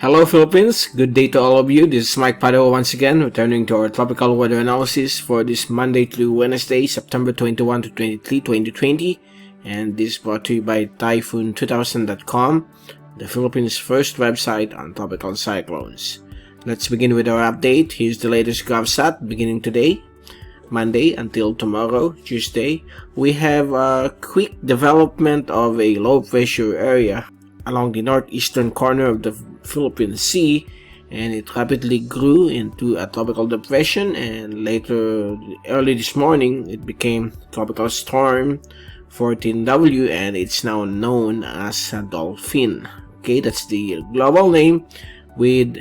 Hello Philippines, good day to all of you. This is Mike Padua once again, returning to our tropical weather analysis for this Monday through Wednesday, September 21 to 23, 2020. And this is brought to you by Typhoon2000.com, the Philippines' first website on tropical cyclones. Let's begin with our update. Here's the latest GovSat beginning today, Monday until tomorrow, Tuesday. We have a quick development of a low pressure area along the northeastern corner of the Philippine Sea, and it rapidly grew into a tropical depression, and later early this morning it became tropical storm 14W, and it's now known as a Dolphin. Okay, that's the global name with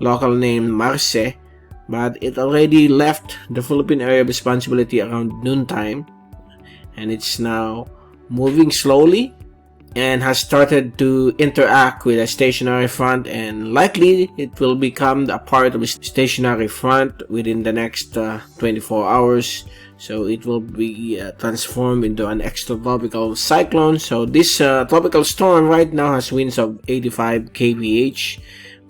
local name Marce, but it already left the Philippine Area of Responsibility around noontime, and it's now moving slowly and has started to interact with a stationary front, and likely it will become a part of a stationary front within the next 24 hours. So it will be transformed into an extratropical cyclone. So this tropical storm right now has winds of 85 kph,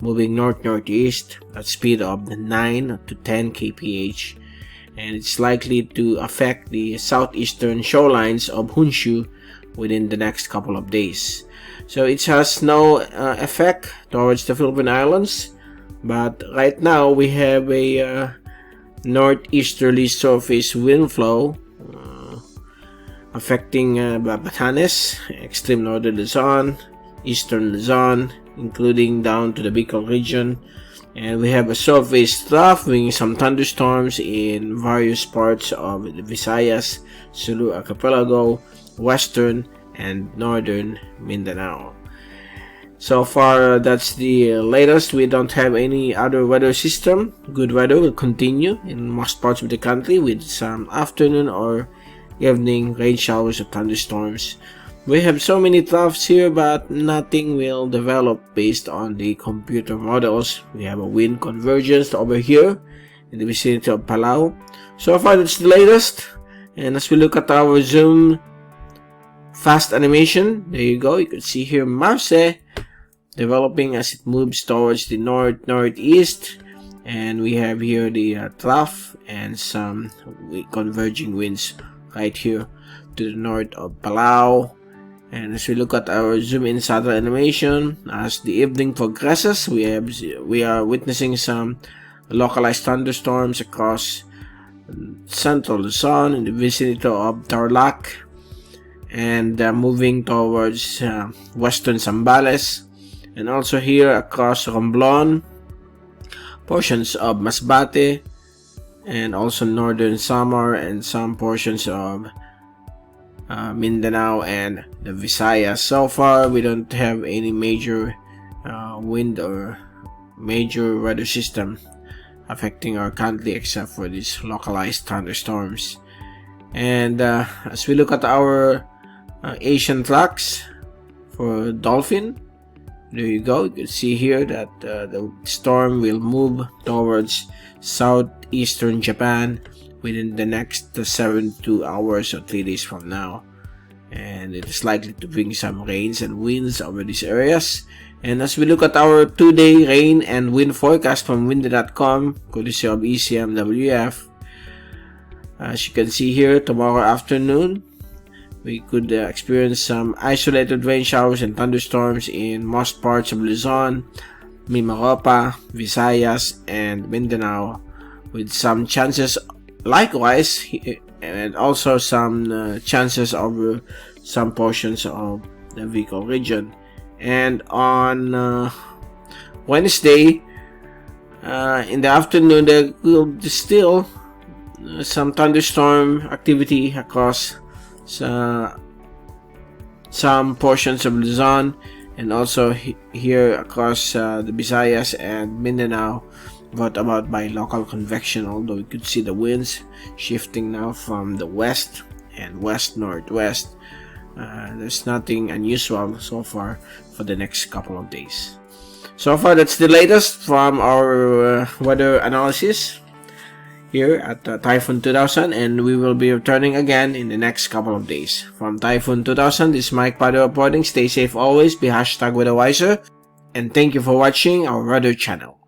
moving north-northeast at speed of 9 to 10 kph, and it's likely to affect the southeastern shorelines of Honshu within the next couple of days. So it has no effect towards the Philippine Islands, but right now we have a northeasterly surface wind flow affecting Batanes, extreme northern Luzon, eastern Luzon, including down to the Bicol region. And we have a surface trough bringing some thunderstorms in various parts of the Visayas, Sulu Archipelago, western and northern Mindanao. So far, that's the latest. We don't have any other weather system. Good weather will continue in most parts of the country with some afternoon or evening rain showers or thunderstorms. We have so many troughs here, but nothing will develop based on the computer models. We have a wind convergence over here in the vicinity of Palau. So far, that's the latest. And as we look at our zoom fast animation, there you go. You can see here Marce developing as it moves towards the northeast, and we have here the trough and some converging winds right here to the north of Palau. And as we look at our zoom in satellite animation, as the evening progresses, we are witnessing some localized thunderstorms across central Luzon in the vicinity of Tarlac, and moving towards western Zambales, and also here across Romblon, portions of Masbate, and also northern Samar and some portions of Mindanao and the Visayas. So far, we don't have any major wind or major weather system affecting our country except for these localized thunderstorms. And as we look at our Asian tracks for Dolphin, there you go. You can see here that the storm will move towards southeastern Japan within the next 72 hours or 3 days from now, and it is likely to bring some rains and winds over these areas. And as we look at our 2-day rain and wind forecast from windy.com, courtesy of ECMWF, as you can see here, tomorrow afternoon we could experience some isolated rain showers and thunderstorms in most parts of Luzon, Mimaropa, Visayas, and Mindanao, with some chances likewise, and also some chances over some portions of the Bicol region. And on Wednesday in the afternoon, there will be still some thunderstorm activity across some portions of Luzon, and also here across the Visayas and Mindanao, brought about by local convection, although we could see the winds shifting now from the west and west-northwest. There's nothing unusual so far for the next couple of days. So far, that's the latest from our weather analysis here at Typhoon 2000, and we will be returning again in the next couple of days. From Typhoon 2000, this is Mike Padua reporting. Stay safe always, be #weatherwiser, and thank you for watching our weather channel.